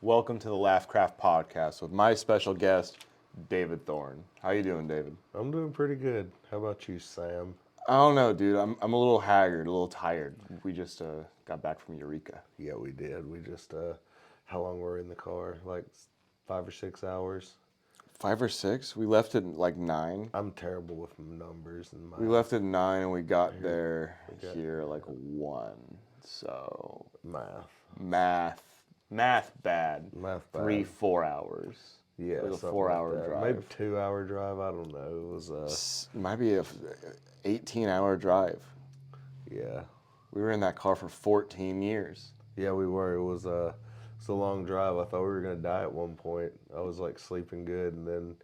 Welcome to the LaughCraft podcast with my special guest, David Thorne. How you doing, David? I'm doing pretty good. How about you, Sam? I don't know, dude. I'm a little haggard, a little tired. We just got back from Eureka. Yeah, we did. We just, how long were we in the car? Like 5 or 6 hours? 5 or 6? We left at like 9. I'm terrible with numbers and We math. left at 9 and we got there here like 1. So math bad. Math bad. 3-4 hours. Yeah, it was a something 4-hour like that. drive. Maybe 2-hour drive. I don't know. It was, Might be a 18-hour drive. yeah. We were in that car for 14 years. Yeah, we were. It was a long drive. I thought we were going to die at one point. I was like sleeping good and then,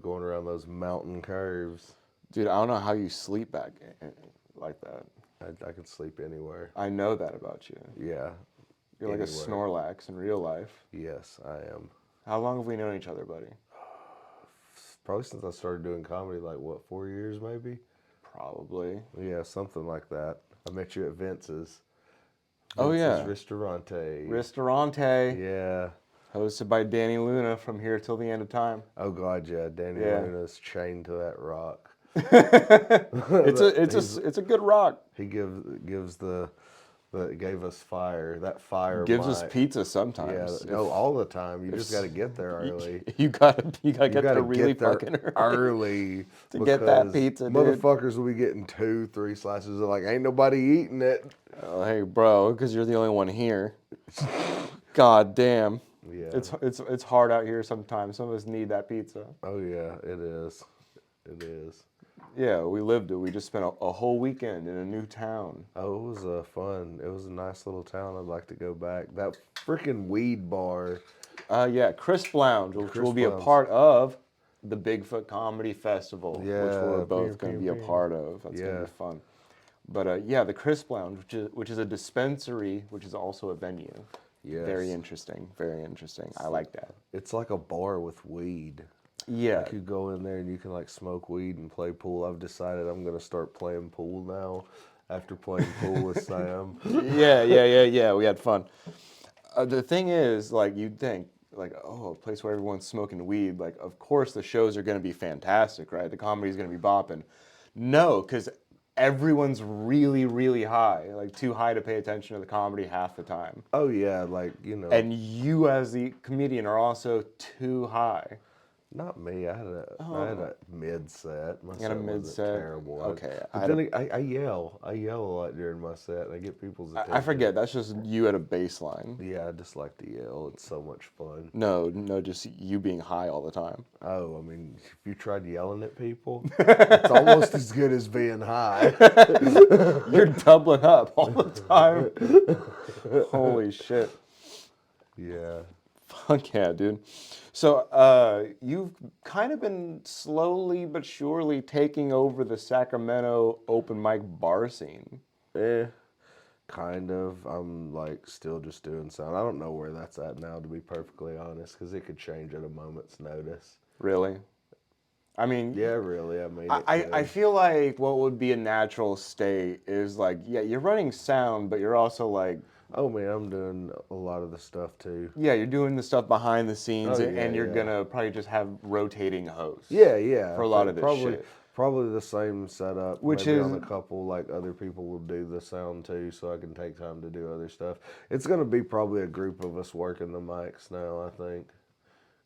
going around those mountain curves. Dude, I don't know how you sleep back like that. I could sleep anywhere. I know that about you. Yeah. You're like a Anywhere. Snorlax in real life. Yes, I am. How long have we known each other, buddy? Probably since I started doing comedy, like, 4 years maybe? Probably. Yeah, something like that. I met you at Vince's. Oh, yeah. Ristorante. Ristorante. Yeah. Hosted by Danny Luna from here till the end of time. Oh, God, yeah. Danny Yeah. Luna's chained to that rock. It's a good rock. He gave us fire. That fire Gives us might- pizza Yeah, sometimes. no, all the time. You just got to get there early. You gotta get gotta there really get there fucking early. early To get that because pizza, dude. Motherfuckers will be getting 2-3 slices. They're like, ain't nobody eating it. Oh, hey, bro, because you're the only one here. God damn. Yeah. It's hard out here sometimes. Some of us need that pizza. Oh yeah, it is. It is. Yeah, we lived it. We just spent a whole weekend in a new town. Oh, it was fun. It was a nice little town. I'd like to go back. That freaking weed bar. Yeah, Crisp Lounge, which Crisp will be a Lounge. part of the Bigfoot Comedy Festival, which Yeah, we're both going to be a pew. part of. That's going to Yeah. be fun. But yeah, the Crisp Lounge, which is a dispensary, which is also a venue. Yes. Very interesting. Very interesting. I like that. It's like a bar with weed. Yeah. Like you go in there and you can like smoke weed and play pool. I've decided I'm gonna start playing pool now. After playing pool with Sam. Yeah. We had fun. The thing is, like, you'd think, like, oh, a place where everyone's smoking weed, like, of course the shows are going to be fantastic, right? The comedy's going to be bopping. No, because everyone's really, really high, like, too high to pay attention to the comedy half the time. Oh yeah, like And you, as the comedian, are also too high. Not me. I had a mid set. My You had a set wasn't mid-set? terrible. Okay. But then I yell. I yell a lot during my set. And I get people's attention. I forget, that's just you at a baseline. Yeah, I just like to yell. It's so much fun. No, just you being high all the time. Oh, I mean, if you tried yelling at people, it's almost as good as being high. You're doubling up all the time. Holy shit. Yeah. Fuck yeah, dude. So, you've kind of been slowly but surely taking over the Sacramento open mic bar scene. Kind of. I'm like still just doing sound. I don't know where that's at now, to be perfectly honest, because it could change at a moment's notice. Really? I mean, Yeah, really. I mean, I feel like what would be a natural state is like, yeah, you're running sound, but you're also like, oh man, I'm doing a lot of the stuff too. yeah, you're doing the stuff behind the scenes, Oh, yeah, and you're yeah. gonna probably just have rotating hosts. Yeah. For a lot of this shit. Probably the same setup. Which maybe is- on a couple, like other people will do the sound too, so I can take time to do other stuff. It's gonna be probably a group of us working the mics now, I think,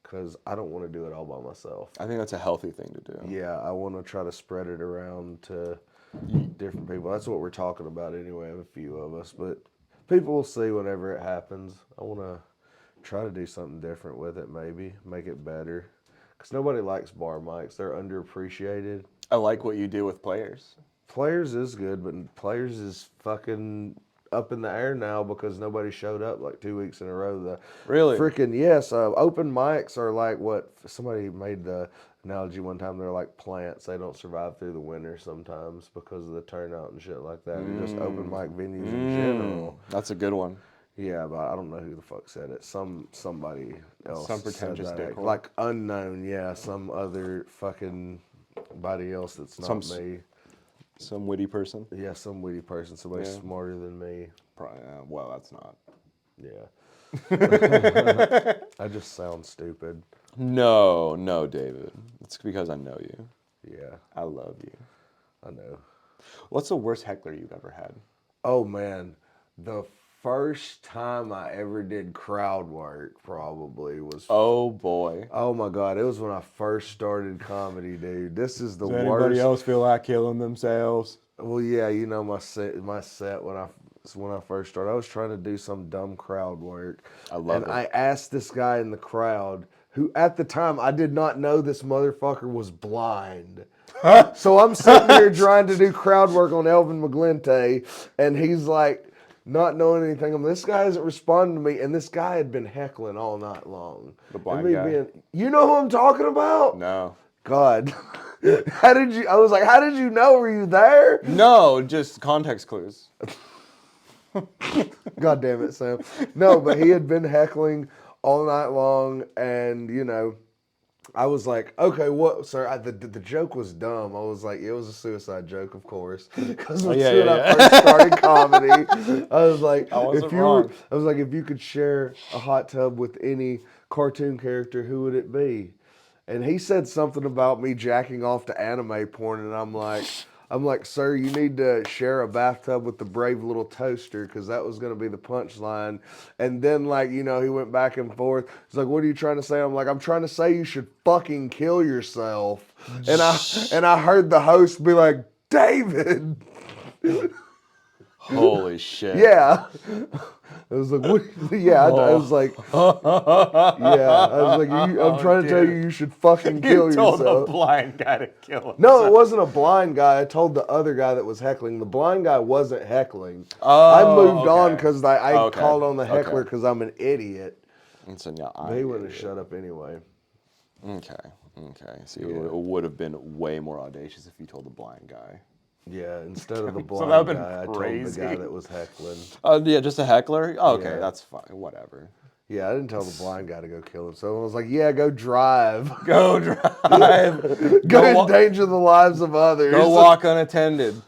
because I don't want to do it all by myself. I think that's a healthy thing to do. Yeah, I want to try to spread it around to different people. That's what we're talking about anyway, a few of us, but people will see whenever it happens. I want to try to do something different with it, maybe make it better, because nobody likes bar mics. They're underappreciated. I like what you do with players. Players is good, but Players is fucking up in the air now because nobody showed up like 2 weeks in a row. The Really? freaking yes. Open mics are like what somebody made the analogy one time. They're like plants. They don't survive through the winter sometimes because of the turnout and shit like that. And just open mic venues in general. That's a good one. Yeah, but I don't know who the fuck said it. Somebody else. Some said pretentious that. dickhole. Like unknown. Yeah, some other fucking body else that's not me. Some witty person. Yeah, some witty person, somebody Yeah. smarter than me. Probably, well, that's not. Yeah. I just sound stupid. No, David. It's because I know you. Yeah, I love you. I know. What's the worst heckler you've ever had? Oh man, the first time I ever did crowd work probably was. Oh boy. Oh my god, it was when I first started comedy, dude. This is the Does anybody worst. else feel like killing themselves? Well, yeah, you know my set when I first started, I was trying to do some dumb crowd work, I love and it. I asked this guy in the crowd who at the time I did not know this motherfucker was blind. So I'm sitting here trying to do crowd work on Elvin McGlinty, and he's like not knowing anything. This guy isn't responding to me, and this guy had been heckling all night long. The And blind me guy? you know who I'm talking about? No. God, I was like, how did you know? Were you there? No, just context clues. God damn it, Sam. No, but he had been heckling all night long, and I was like, okay, what, sir? The joke was dumb. I was like, it was a suicide joke, of course, because when I first started comedy, I was like, I wasn't wrong. if you could share a hot tub with any cartoon character, who would it be? And he said something about me jacking off to anime porn, and I'm like, sir, you need to share a bathtub with the brave little toaster, because that was going to be the punchline. And then, he went back and forth. He's like, what are you trying to say? I'm like, I'm trying to say you should fucking kill yourself. And I heard the host be like, David. Holy shit. Yeah. I was like, what? Yeah, I was like, I'm trying to tell you should fucking kill You told yourself. a blind guy to kill himself. No, it wasn't a blind guy. I told the other guy that was heckling. The blind guy wasn't heckling. Oh, I moved on okay. because I Okay. called on the heckler Okay. because I'm an idiot. And so now But he wouldn't have shut up anyway. Okay. See, it would have been way more audacious if you told the blind guy. Yeah, instead of the So blind that would've been guy, I told crazy. the guy that was heckling. Yeah, just a heckler? Oh, okay, Yeah. that's fine. Whatever. Yeah, I didn't tell the blind guy to go kill himself. I was like, yeah, go drive. Go drive. Go endanger the lives of others. Go walk unattended.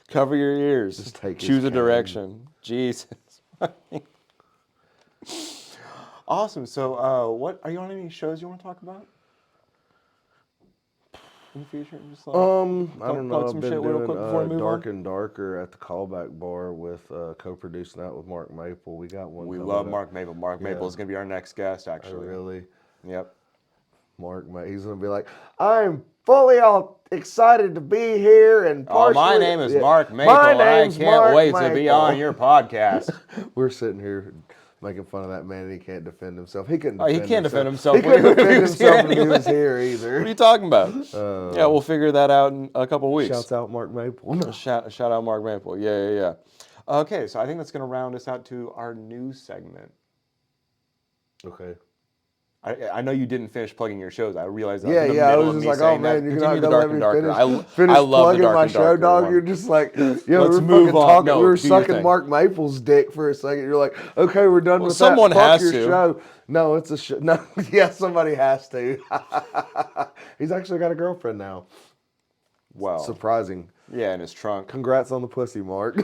Cover your ears. Just take his Choose a cane. direction. Jesus. Awesome. So, what are you on any shows you want to talk about in the future? Just I don't know. plug I've some been shit real quick before we doing move Dark on. and Darker at the Callback Bar with co-producing that with Mark Maple. We got one. We coming love up. Mark Maple. Mark Maple is going to be our next guest, Oh, actually. really? Yep. He's gonna be like, I'm fully all excited to be here and partially. My name is Mark Maple. My And I name's can't Mark wait to be Maple. on your podcast. We're sitting here making fun of that man, and he can't defend himself. He couldn't. He can't defend himself. He couldn't defend himself if he anyway. was here either. What are you talking about? Yeah, we'll figure that out in a couple weeks. Shouts out Mark Maple. Shout out Mark Maple. Yeah. Okay, so I think that's going to round us out to our news segment. Okay. I know you didn't finish plugging your shows. I realized that. Yeah, in the I middle was of just me like, oh saying man, that. you're not Continue the gonna Dark let and me Darker. finish I love the plugging Dark my and show, Darker dog. one. You're just like, yeah, Let's we're move fucking on. talking. No, we were do your sucking thing. Mark Maple's dick for a second. You're like, okay, we're done with someone that. Fuck has your to. show. No, it's a show. No, yeah, somebody has to. He's actually got a girlfriend now. Wow. Surprising. Yeah, in his trunk. Congrats on the pussy, Mark.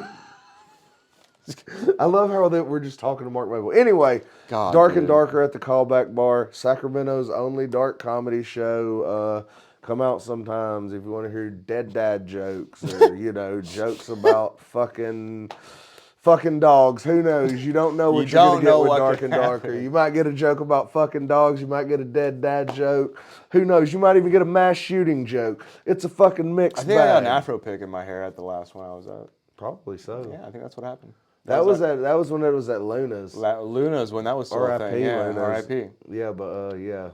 I love how that we're just talking to Mark Maple. Anyway, God, Dark dude. and Darker at the Callback Bar, Sacramento's only dark comedy show. Come out sometimes if you want to hear dead dad jokes or jokes about fucking dogs. Who knows? You don't know what You you're gonna don't get know with what Dark could and Darker. happen. You might get a joke about fucking dogs. You might get a dead dad joke. Who knows? You might even get a mass shooting joke. It's a fucking mixed I think I got bag. an afro pick in my hair at the last one I was at. Probably so. Yeah, I think that's what happened. That was when it was at Luna's. Luna's when that was still a R.I.P. thing. Yeah, Luna's. R.I.P. Yeah, but yeah.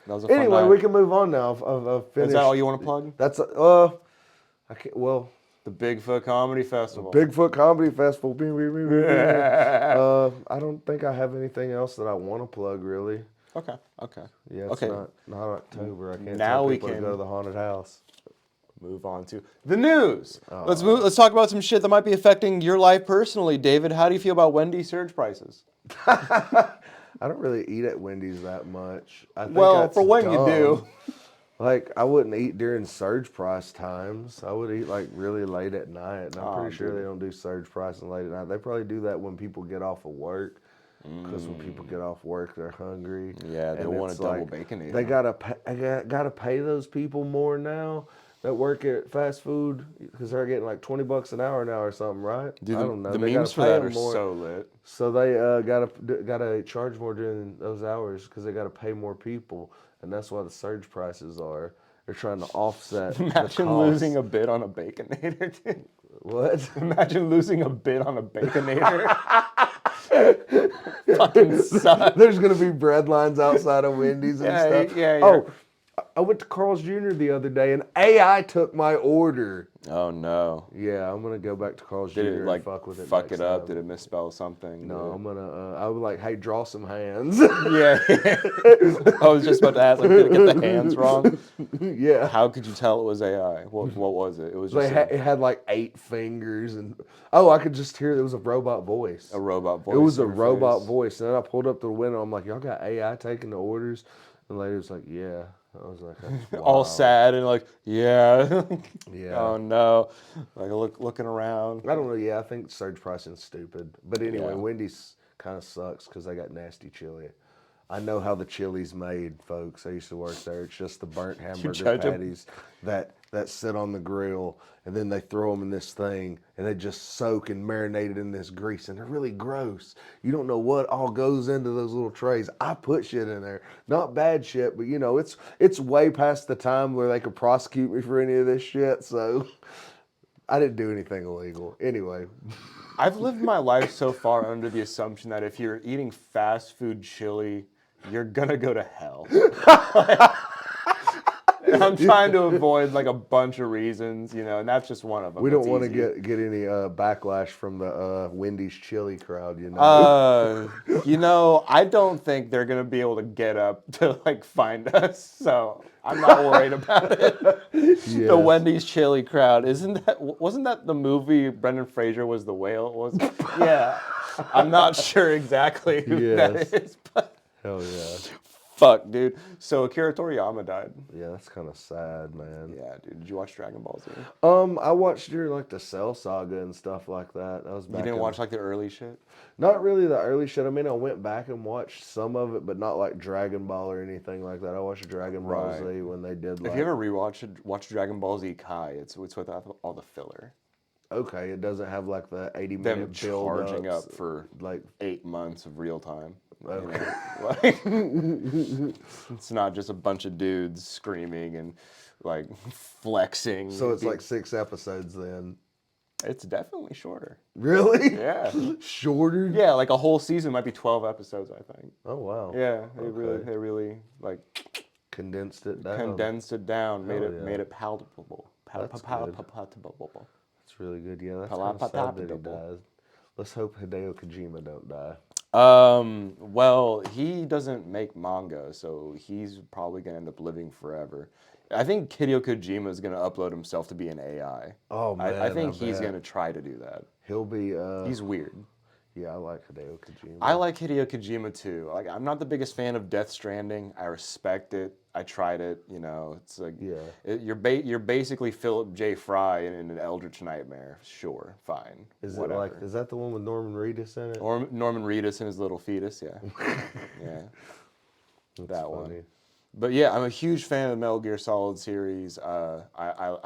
That was a fun Anyway, night. we can move on now. I've finished. Is that all you want to plug? That's I can't. Well, The Bigfoot Comedy Festival. Bigfoot Comedy Festival. I don't think I have anything else that I want to plug really. Okay. Yeah, it's Okay. not October. I can't Now tell we people to can- go to the haunted house. Move on to the news. Let's talk about some shit that might be affecting your life personally, David. How do you feel about Wendy's surge prices? I don't really eat at Wendy's that much. I think Well, that's for when you dumb. do. Like, I wouldn't eat during surge price times. I would eat like really late at night, and I'm Oh, pretty sure dude. they don't do surge pricing late at night. They probably do that when people get off of work, because when people get off work, they're hungry. Yeah, they and want a it's double like they baconator. gotta pay those people more now that work at fast food because they're getting like $20 an hour now or something, right? Dude, I don't know. the They gotta memes for pay that them are more, so lit. so they gotta charge more during those hours because they gotta pay more people, and that's why the surge prices are. They're trying to offset the Imagine losing cost. a bid on a baconator, dude. What? Imagine losing a bid on a baconator. Fucking sucks. There's gonna be bread lines outside of Wendy's and Yeah, stuff. yeah, yeah. Oh, I went to Carl's Jr. the other day and AI took my order. Oh no. Yeah, I'm gonna go back to Carl's Jr. Did it and like fuck with it fuck next it up? time. Did it misspell something? No, I'm gonna. I was like, hey, draw some hands. Yeah. I was just about to ask, like, did it get the hands wrong? Yeah. How could you tell it was AI? What was it? It was just It had like 8 fingers and I could just hear it was a robot voice. a robot voice. It was a interface. robot voice. And then I pulled up the window. I'm like, y'all got AI taking the orders? And the lady was like, yeah. I was like, that's All wild. sad and like, yeah. Yeah. Oh no. Like looking around. I don't know. Yeah, I think surge pricing's stupid. But anyway, Yeah. Wendy's kind of sucks because they got nasty chili. I know how the chili's made, folks. I used to work there. It's just the burnt hamburger judge 'em? patties that sit on the grill, and then they throw them in this thing, and they just soak and marinate it in this grease, and they're really gross. You don't know what all goes into those little trays. I put shit in there, not bad shit, but you know, it's way past the time where they could prosecute me for any of this shit. So I didn't do anything illegal. Anyway. I've lived my life so far under the assumption that if you're eating fast food chili, you're gonna go to hell. And I'm trying to avoid like a bunch of reasons, you know, and that's just one of them. We don't That's want to easy. get any backlash from the Wendy's chili crowd, you know. You know, I don't think they're gonna be able to get up to like find us, so I'm not worried about it. The Yes. Wendy's chili crowd, wasn't that the movie Brendan Fraser was the whale? Was yeah. I'm not sure exactly who that Yes. is, but Hell yeah. fuck, dude. So Akira Toriyama died. Yeah, that's kind of sad, man. Yeah, dude. Did you watch Dragon Ball Z? I watched during like the Cell Saga and stuff like that. That was You back didn't in- watch like the early shit? Not really the early shit. I mean, I went back and watched some of it, but not like Dragon Ball or anything like that. I watched Dragon Ball Right. Z when they did like. If you ever watch Dragon Ball Z Kai, it's with all the filler. Okay, it doesn't have like the 80 Them minute charging build-ups, up for like 8 months of real time. You Okay. know? Like, it's not just a bunch of dudes screaming and like flexing. so it's like 6 episodes then. It's definitely shorter. Really? Yeah. Shorter? Yeah, like a whole season might be 12 episodes, I think. Oh wow. Yeah, Okay. they really like Condensed it down. condensed it down, made Hell it yeah. made it palatable. That's good. Palatable. That's really good. Yeah, that's kind of sad that he Palatable. dies. Let's hope Hideo Kojima don't die. Well, he doesn't make manga, so he's probably gonna end up living forever. I think Hideo Kojima is gonna upload himself to be an AI. Oh man, I think he's bet. gonna try to do that. He'll be. He's weird. Yeah, I like Hideo Kojima. I like Hideo Kojima too. Like, I'm not the biggest fan of Death Stranding. I respect it. I tried it. You know, it's like Yeah. you're basically Philip J. Fry in an Eldritch Nightmare. Sure, fine. Is whatever. it like? Is that the one with Norman Reedus in it? Or Norman Reedus and his little fetus? Yeah, yeah, That's that funny. one. But yeah, I'm a huge fan of the Metal Gear Solid series. I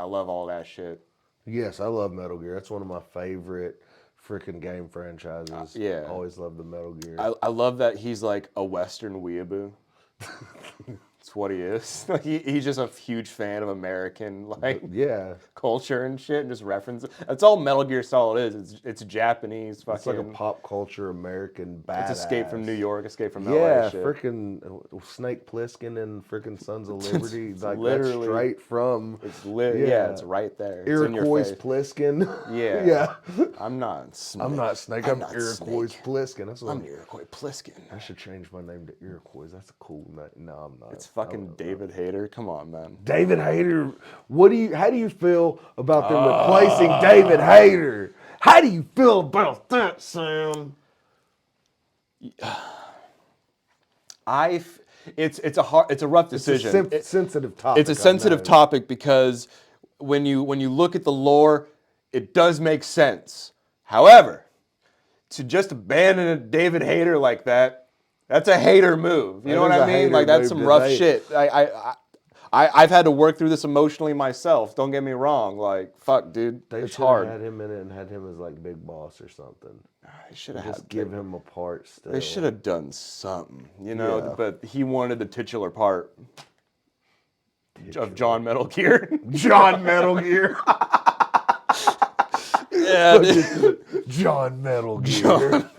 love all that shit. Yes, I love Metal Gear. That's one of my favorite freaking game franchises. Yeah. Always love the Metal Gear. I love that he's like a Western weeaboo. That's what he is. Like he's just a huge fan of American like yeah. culture and shit, and just reference. That's all Metal Gear Solid is. It's Japanese fucking. It's like a pop culture American badass. It's Escape from New York, Escape from LA. Yeah, Shit. freaking Snake Plissken and freaking Sons of Liberty. Like literally- that's straight from It's yeah, it's right there. It's in your Iroquois face. Plissken. Yeah. yeah. I'm not Snake. I'm not Snake. I'm not Iroquois Snake. Plissken. That's what I'm Iroquois Pliskin. I should change my name to Iroquois. That's a cool name. No, I'm not. It's fucking David Hayter. Come on, man. David Hayter. How do you feel about them replacing David Hayter? How do you feel about that, Sam? it's a rough decision. It's a sensitive topic. It's a sensitive topic because when you look at the lore, it does make sense. However, to just abandon a David Hayter like that, that's a hater move. You know what I mean? Like that's some rough shit. I've had to work through this emotionally myself. Don't get me wrong. Like, fuck, dude, it's hard. They should have had him in it and had him as like big boss or something. They should have just give him a part still. They should have done something, you know. Yeah. But he wanted the titular part of John Metal Gear. John Metal Gear. Yeah, John Metal Gear.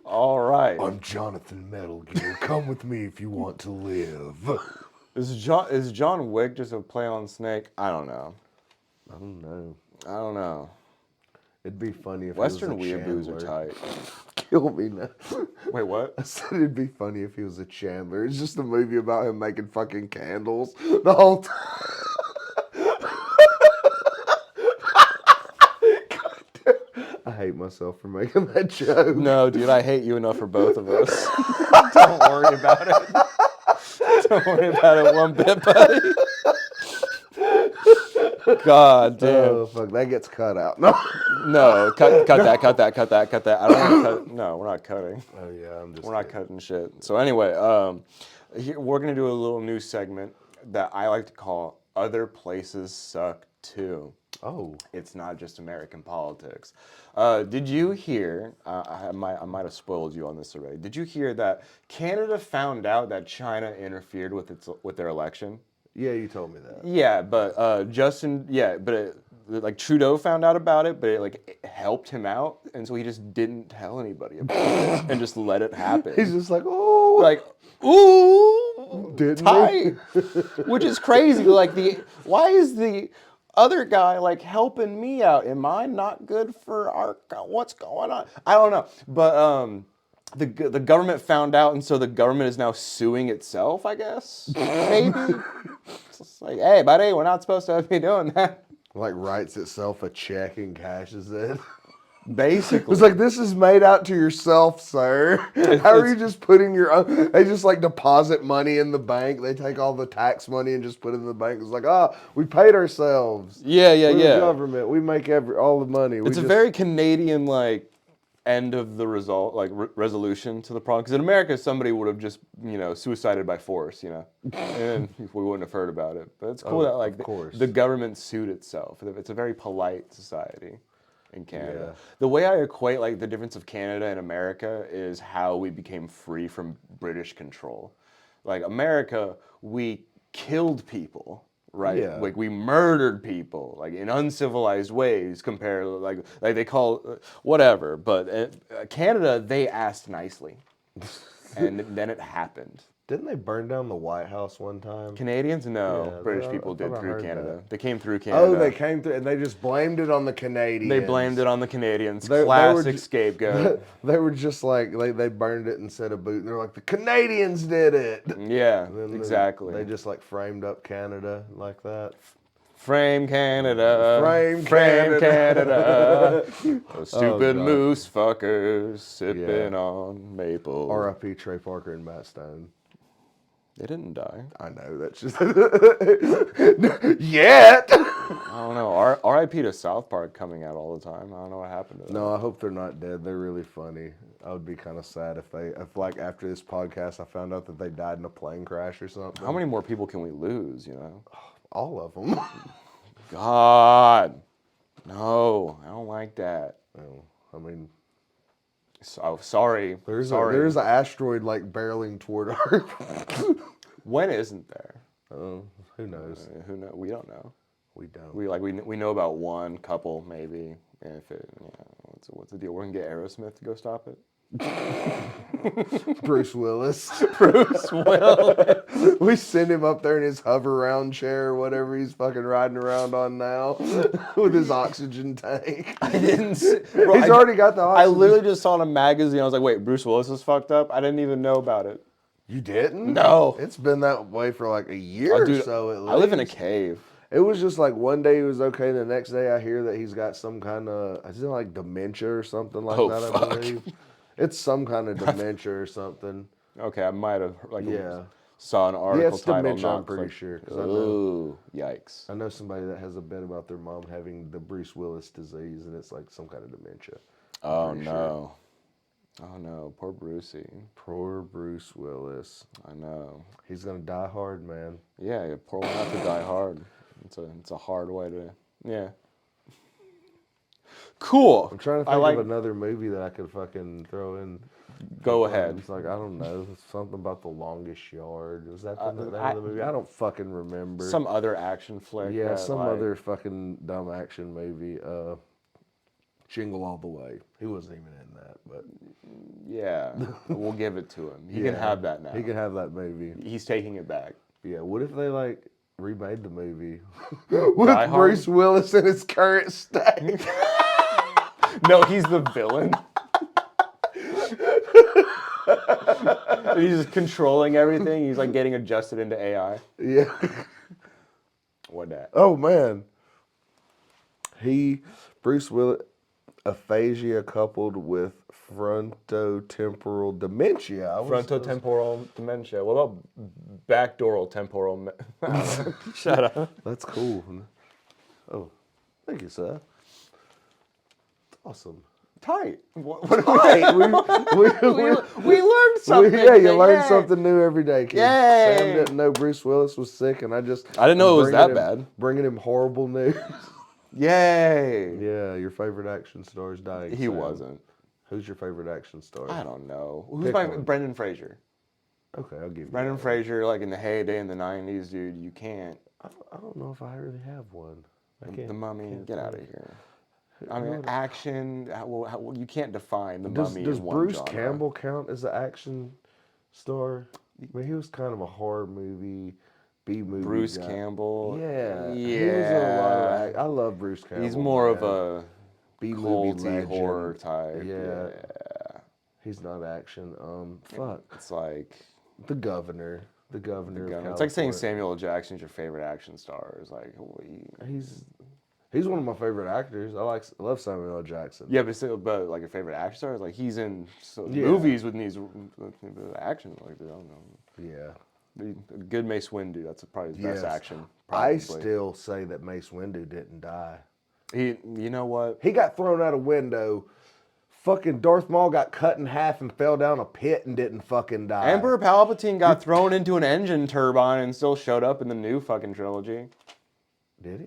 All right. I'm Jonathan Metal Gear. Come with me if you want to live. Is John Wick just a play on Snake? I don't know. I don't know. It'd be funny if Western he was a weeaboos are tight. Kill me now. Wait, what? I said it'd be funny if he was a Chandler. It's just a movie about him making fucking candles the whole time. I hate myself for making that joke. No, dude, I hate you enough for both of us. Don't worry about it. Don't worry about it one bit, buddy. God damn. Oh, fuck. That gets cut out. No. No, cut that. I don't want to cut. No, we're not cutting. Oh, yeah, We're not cutting shit. So anyway, we're going to do a little new segment that I like to call Other Places Suck Too. Oh. It's not just American politics. Did you hear, I might have spoiled you on this already, did you hear that Canada found out that China interfered with their election? Yeah, you told me that. Yeah, but like Trudeau found out about it, but it helped him out, and so he just didn't tell anybody about it and just let it happen. He's just like, oh. Like, ooh, didn't tight. Which is crazy. Like, why is the other guy like helping me out? Am I not good for what's going on? I don't know. But the government found out, and so the government is now suing itself, I guess. Maybe. It's just like, hey, buddy, we're not supposed to be doing that. Like writes itself a check and cashes it. Basically. It's like, this is made out to yourself, sir. How are you just putting your own... They just like deposit money in the bank. They take all the tax money and just put it in the bank. It's like, we paid ourselves. Yeah. We're the government. We make all the money. It's a very Canadian, like, end of the result, like resolution to the problem. Because in America, somebody would have just, suicided by force, and we wouldn't have heard about it. But it's cool that like the government sued itself. It's a very polite society in Canada. Yeah. The way I equate like the difference of Canada and America is how we became free from British control. Like America, we killed people. Right, yeah. Like we murdered people, like in uncivilized ways. Compared, like they call whatever. But Canada, they asked nicely, and then it happened. Didn't they burn down the White House one time? Canadians, no. Yeah, British people did through Canada. They came through Canada. Oh, they came through, and they just blamed it on the Canadians. They blamed it on the Canadians. Classic scapegoat. They were just like, they burned it instead of booting. They're like, the Canadians did it. Yeah, exactly. They just like framed up Canada like that. Frame Canada. Frame Canada. Those stupid moose fuckers sipping on maple. R.I.P. Trey Parker and Matt Stone. They didn't die. I know, that's just... Yet! I don't know. R.I.P. to South Park coming out all the time. I don't know what happened to them. No, I hope they're not dead. They're really funny. I would be kind of sad if like after this podcast I found out that they died in a plane crash or something. How many more people can we lose, All of them. God. No, I don't like that. No, I mean... So, sorry. There's an asteroid like barreling toward Earth. When isn't there? Who knows? Who knows? We don't know. We don't. We know about one couple maybe. And if what's the deal? We're gonna get Aerosmith to go stop it. Bruce Willis. Bruce Willis. We send him up there in his hover around chair or whatever he's fucking riding around on now with his oxygen tank. I didn't see, bro, He's already got the oxygen. I literally just saw in a magazine. I was like, wait, Bruce Willis is fucked up? I didn't even know about it. You didn't? No. It's been that way for like a year or so at least. I live in a cave. It was just like one day he was okay. The next day I hear that he's got some kind of, is it like dementia or something like that, I believe. It's some kind of dementia or something. Okay, I might have Yeah. saw an Yeah, article it's title. dementia, Not I'm pretty click. sure. 'Cause Ooh, yikes. I know somebody that has a bet about their mom having the Bruce Willis disease, and it's like some kind of dementia. I'm Oh pretty sure. no. Oh no, poor Brucey. Poor Bruce Willis. I know. He's gonna die hard, man. Yeah, you pour one out to die hard. It's a hard way to. Yeah. Cool. I'm trying to I think like. of another movie that I could fucking throw in. Go ahead. It's like, I don't know, something about The Longest Yard. Was that the name I- of the movie? I don't fucking remember. Some other action flick. Yeah, that, some like, other fucking dumb action movie. Jingle All the Way. He wasn't even in that, but Yeah, we'll give it to him. He can yeah, have that now. He can have that movie. He's taking it back. Yeah, what if they like remade the movie Die with Hard? Bruce Willis in his current state? No, he's the villain. He's just controlling everything. He's like getting adjusted into AI. Yeah. What that? Oh man. Bruce Willis, aphasia coupled with frontotemporal dementia. Frontotemporal dementia. What about backdooral temporal? Shut up. That's cool. Oh, thank you, sir. Awesome. Tight. What Hey, we learned something. yeah, you learn Yay. something new every day, kid. Yay. Sam didn't know Bruce Willis was sick, and I didn't know it was that bad. Bringing him horrible news. Yay. Yeah, your favorite action star is dying. He Sam. wasn't. Who's your favorite action star? I don't know. Who's Pick my one. Brendan Fraser? Okay, I'll give you Brendan that. Fraser, like in the heyday in the '90s, dude. You can't. I don't know if I really have one. I can't. The Mummy. can't Get out of think. here. I mean, action. Well, you can't define the Mummy Does in one Bruce genre. Campbell count as an action star? I mean, he was kind of a horror movie, B movie. Bruce guy. Campbell. Yeah. Yeah. He was in a lot of I love Bruce Campbell. He's more of man. a B movie culty legend. horror type. Yeah. He's not action. Fuck. It's like The Governor. The Governor. of it's like saying California. Samuel L. Jackson's your favorite action star. It's like He's one of my favorite actors. I love Samuel L. Jackson. yeah, but like your favorite action star is like he's in Yeah. movies with these action. Like I don't know. Yeah. The good Mace Windu. That's probably his best Yes. action. I Probably. still say that Mace Windu didn't die. You know what? He got thrown out a window. Fucking Darth Maul got cut in half and fell down a pit and didn't fucking die. Emperor Palpatine got thrown into an engine turbine and still showed up in the new fucking trilogy. Did he?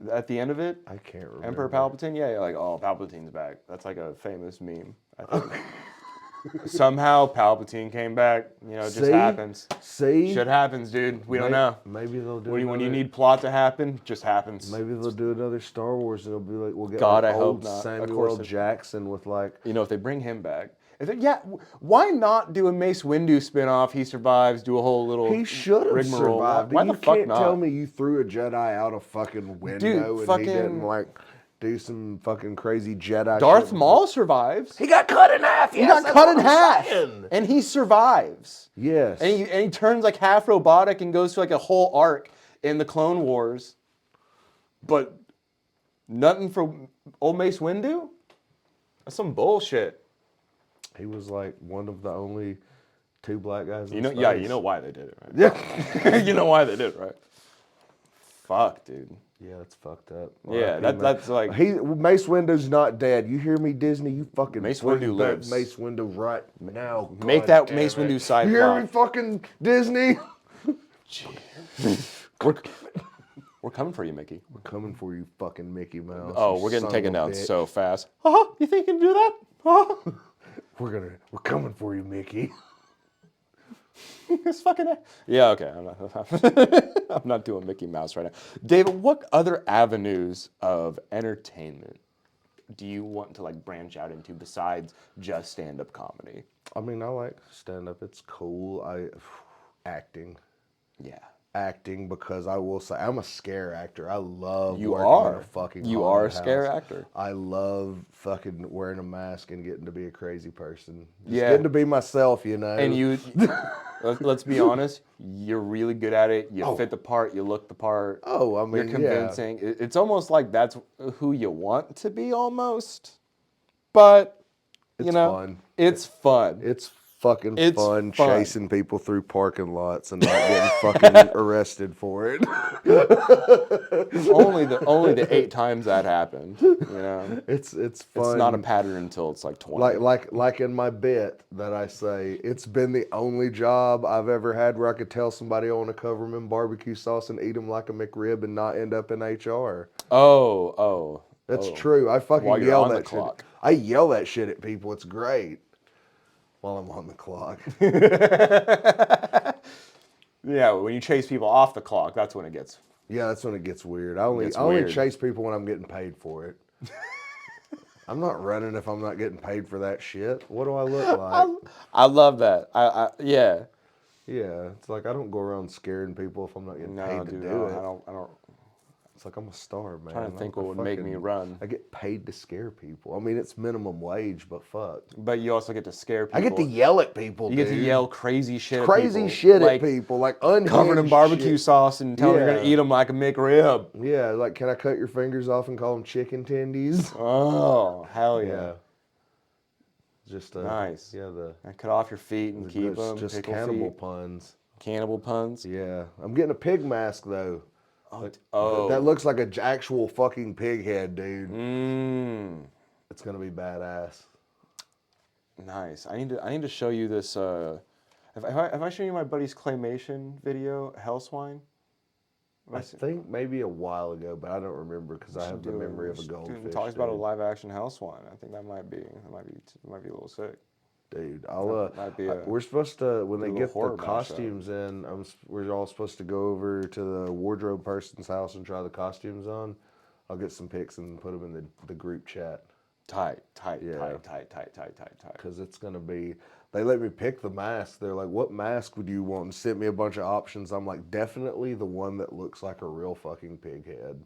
At the end of it, I can't remember. Emperor Palpatine, yeah, like, oh, Palpatine's back. That's like a famous meme, I think. Somehow Palpatine came back. You know, it just See? happens. See? Shit happens, dude. We don't know. Maybe they'll do When you another- need plot to happen, it just happens. Maybe they'll do another Star Wars and it'll be like, we'll get God, like I hope old not. Of Samuel course L. it- Jackson with like, You know, if they bring him back. Why not do a Mace Windu spinoff? He survives, do a whole little he should have rigmarole. survived. Why you the fuck can't not? tell me you threw a Jedi out a fucking window and fucking- he didn't like do some fucking crazy Jedi Darth shit. Maul survives. He got cut in half. He got cut in half, and he survives. Yes. And he turns like half robotic and goes through like a whole arc in the Clone Wars. But nothing for old Mace Windu? That's some bullshit. He was like one of the only two black guys in You know, space. yeah, you know why they did it, right? Yeah. You know why they did it, right? Fuck, dude. Yeah, that's fucked up. Yeah, R.I.P., man. that's like Mace Windu's not dead. You hear me, Disney? You fucking Mace bring Windu back lives. Mace Windu right now. Make God that damn Mace it. Windu side You hear plot. me, fucking Disney? We're coming for you, Mickey. We're coming for you, fucking Mickey Mouse. Oh, you we're getting son taken of a down bitch. so fast. Uh-huh. You think you can do that? Uh-huh. We're coming for you, Mickey. It's fucking. Yeah, okay. I'm not doing Mickey Mouse right now. David, what other avenues of entertainment do you want to like branch out into besides just stand-up comedy? I mean, I like stand up. It's cool. Acting. Yeah. Acting, because I will say I'm a scare actor. I love You working are. in a fucking You haunted are a scare house. actor. I love fucking wearing a mask and getting to be a crazy person. Just Yeah. getting to be myself, you know. And you, let's be honest, you're really good at it. You fit the part. You look the part. Oh, I mean, you're convincing. It's almost like that's who you want to be, almost. But you It's know, fun. it's fun. It's fucking It's fun fun. chasing people through parking lots and not getting fucking arrested for it. only the 8 times that happened. You know, It's fun. it's not a pattern until it's like 20. Like in my bit that I say, it's been the only job I've ever had where I could tell somebody I want to cover them in barbecue sauce and eat them like a McRib and not end up in HR. Oh. That's true. I fucking While you're yell on the that shit. clock. I yell that shit at people. It's great. While I'm on the clock. Yeah, when you chase people off the clock, that's when it gets. Yeah, that's when it gets weird. I only weird. chase people when I'm getting paid for it. I'm not running if I'm not getting paid for that shit. What do I look like? I love that. Yeah. Yeah, it's like I don't go around scaring people if I'm not getting paid to Dude, do it. I don't. It's like I'm a star, man. Trying to think what would make me run. I get paid to scare people. I mean, it's minimum wage, but fuck. But you also get to scare people. I get to yell at people. You dude. get to yell crazy shit. Crazy at people. shit like, at people, like unhinged covered in barbecue shit. sauce and tell them you're gonna eat them like a McRib. Yeah, like can I cut your fingers off and call them chicken tendies? Oh, hell yeah. Just nice. Yeah, and cut off your feet and keep them. Just cannibal puns. Cannibal puns. Yeah, I'm getting a pig mask though. Oh, that looks like an actual fucking pig head, dude. It's gonna be badass. Nice. I need to show you this. Have I shown you my buddy's claymation video, Hell Swine? I think maybe a while ago, but I don't remember because I have the memory of a goldfish. He talks about a live action Hell Swine. I think that might be a little sick. Dude, we're supposed to, when they get the costumes in, we're all supposed to go over to the wardrobe person's house and try the costumes on. I'll get some pics and put them in the group chat. Tight. Because it's going to be, they let me pick the mask. They're like, what mask would you want? And sent me a bunch of options. I'm like, definitely the one that looks like a real fucking pig head.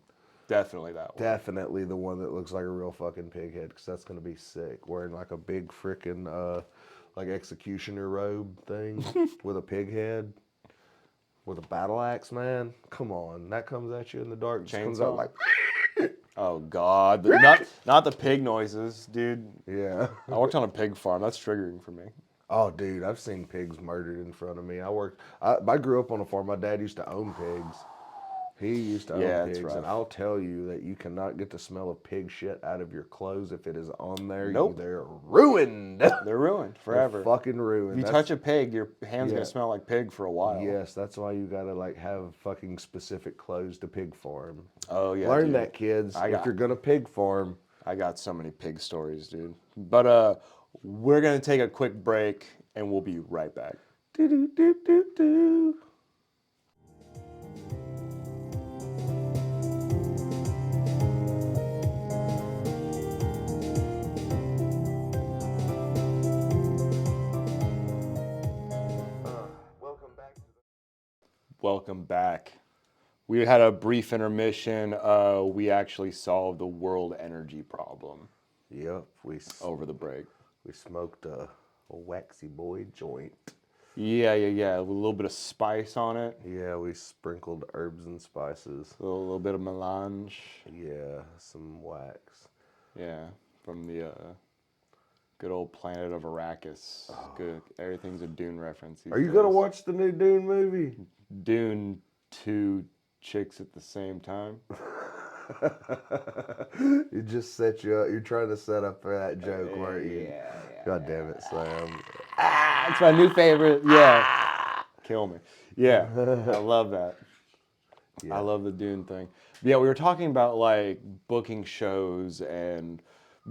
Definitely that one. Definitely the one that looks like a real fucking pig head, because that's going to be sick. Wearing like a big frickin' like executioner robe thing with a pig head. With a battle axe, man. Come on. That comes at you in the dark. Just comes out like... Oh, God. Not the pig noises, dude. Yeah. I worked on a pig farm. That's triggering for me. Oh, dude. I've seen pigs murdered in front of me. I grew up on a farm. My dad used to own pigs. He used to own pigs. And I'll tell you that you cannot get the smell of pig shit out of your clothes if it is on there. Nope. They're ruined. They're ruined forever. They're fucking ruined. If you touch a pig, your hand's going to smell like pig for a while. Yes, that's why you got to like have fucking specific clothes to pig farm. Oh, yeah. Learn that, kids. If you're going to pig farm. I got so many pig stories, dude. But we're going to take a quick break and we'll be right back. Do-do-do-do-do. Welcome back. We had a brief intermission. We actually solved the world energy problem. Yep, over the break. We smoked a waxy boy joint. Yeah. With a little bit of spice on it. Yeah, we sprinkled herbs and spices. A little bit of melange. Yeah, some wax. Yeah, from the good old planet of Arrakis. Oh. Good. Everything's a Dune reference. Are you going to watch the new Dune movie? Dune 2 chicks at the same time. You just set you up. You're trying to set up for that joke, weren't you? Yeah. God damn it, Sam. It's my new favorite. Yeah. Kill me. Yeah. I love that. Yeah. I love the Dune thing. Yeah, we were talking about like booking shows and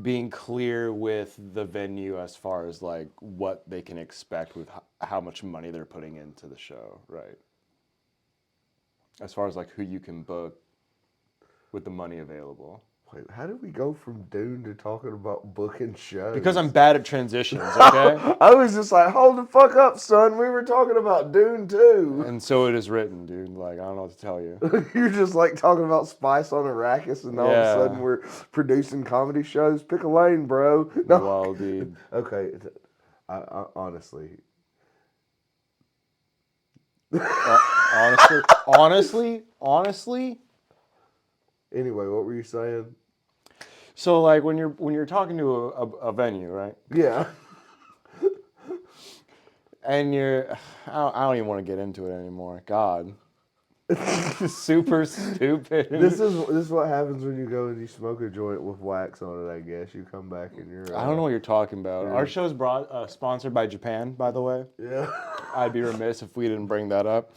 being clear with the venue as far as like what they can expect with how much money they're putting into the show, right? As far as like who you can book with the money available. Wait, how did we go from Dune to talking about booking shows? Because I'm bad at transitions, okay? I was just like, hold the fuck up, son. We were talking about Dune too. And so it is written, dude. Like, I don't know what to tell you. You're just like talking about spice on Arrakis and all of a sudden we're producing comedy shows. Pick a lane, bro. No. Well, dude. Okay. I honestly. Honestly. Anyway, what were you saying? So, like, when you're talking to a venue, right? Yeah. And I don't even want to get into it anymore. God. Super stupid. This is what happens when you go and you smoke a joint with wax on it. I guess you come back and you're. I don't know what you're talking about. Our show's sponsored by Japan, by the way. Yeah. I'd be remiss if we didn't bring that up.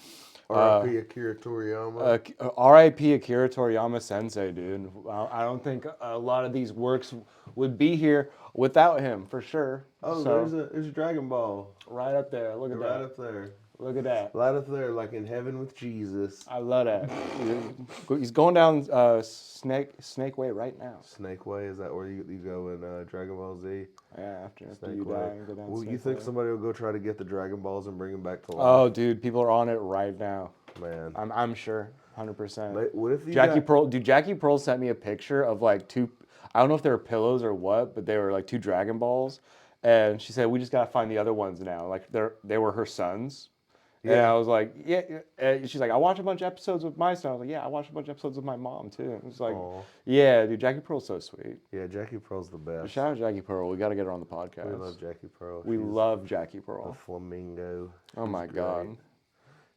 R.I.P. Akira Toriyama. R.I.P. Akira Toriyama Sensei, dude. I don't think a lot of these works would be here without him, for sure. Oh, so, there's a Dragon Ball. Right up there. Look at that. Right up there. Look at that. Right up there, like in heaven with Jesus. I love that. He's going down Snake Way right now. Snake Way, is that where you go in Dragon Ball Z? Yeah, after Snake you Way. die, you go down Well, Snake you think Way. somebody will go try to get the Dragon Balls and bring them back to life? Oh, dude, people are on it right now. Man. I'm sure, 100%. What if Jackie Pearl sent me a picture of like two, I don't know if they were pillows or what, but they were like two Dragon Balls. And she said, we just got to find the other ones now. Like they were her sons. Yeah. And I was like, yeah. And she's like, I watched a bunch of episodes with my son. I was like, yeah, I watched a bunch of episodes with my mom too. It was like, aww. Yeah, dude, Jackie Pearl's so sweet. Yeah, Jackie Pearl's the best. Shout out Jackie Pearl. We got to get her on the podcast. We love Jackie Pearl. We love Jackie Pearl. A flamingo. Oh my God.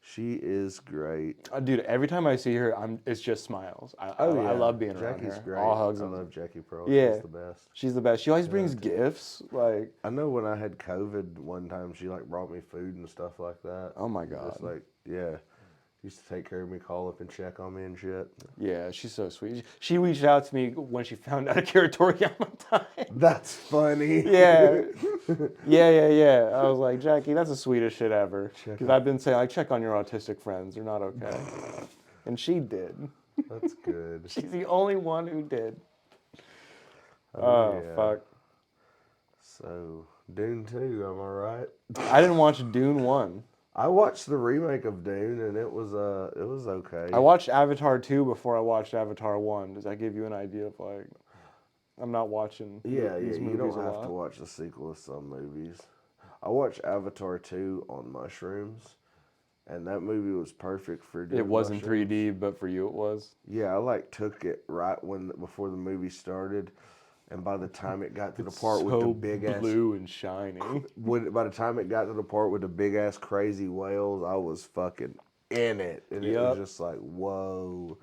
She is great. Dude, every time I see her, it's just smiles. I love being around her. Jackie's great. All hugs. I love Jackie Pearl. Yeah. She's the best. She's the best. She always brings gifts. Like, I know when I had COVID one time, she like brought me food and stuff like that. Oh my God. Just like, yeah. Used to take care of me, call up and check on me and shit. Yeah, she's so sweet. She reached out to me when she found out Akira Toriyama died. That's funny. Yeah. Yeah. I was like, Jackie, that's the sweetest shit ever. Because I've been saying, like, check on your autistic friends. They're not okay. And she did. That's good. She's the only one who did. Yeah. Fuck. So, Dune 2, am I right? I didn't watch Dune 1. I watched the remake of Dune and it was okay. I watched Avatar 2 before I watched Avatar 1. Does that give you an idea of like, I'm not watching these movies you don't have lot. to watch the sequel of some movies. I watched Avatar 2 on mushrooms and that movie was perfect for doing It wasn't mushrooms. 3D, but for you it was? Yeah, I like took it right before the movie started. And by the time it got to the part with the big ass blue and shiny. By the time it got to the part with the big ass crazy whales, I was fucking in it, and it was just like, whoa,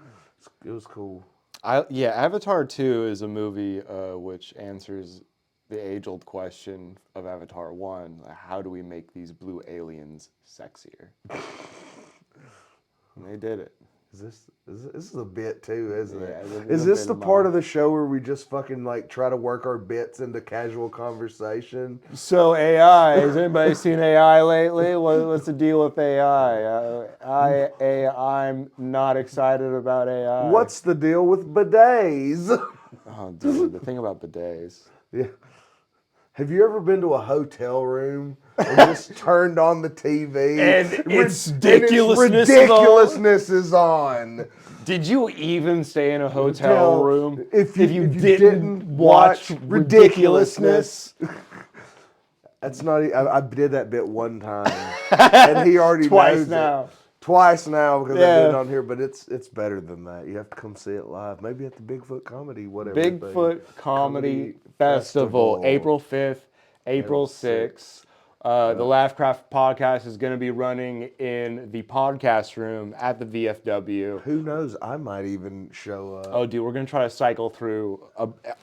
it was cool. Avatar 2 is a movie which answers the age-old question of Avatar 1: how do we make these blue aliens sexier? And they did it. This is a bit too, isn't it? Yeah, is this the part of the show where we just fucking like try to work our bits into casual conversation? So AI, has anybody seen AI lately? What's the deal with AI? I'm not excited about AI. What's the deal with bidets? Oh, dude, the thing about bidets. Yeah. Have you ever been to a hotel room and just turned on the TV and it's ridiculousness is on? Did you even stay in a hotel room if you didn't watch Ridiculousness? That's not. I did that bit one time, and he already knows it. Twice now because I did it on here, but it's better than that. You have to come see it live. Maybe at the Bigfoot Comedy, whatever. Bigfoot Comedy Festival, April 5th, April 6th. The LaughCraft podcast is going to be running in the podcast room at the VFW. Who knows? I might even show up. Oh, dude, we're going to try to cycle through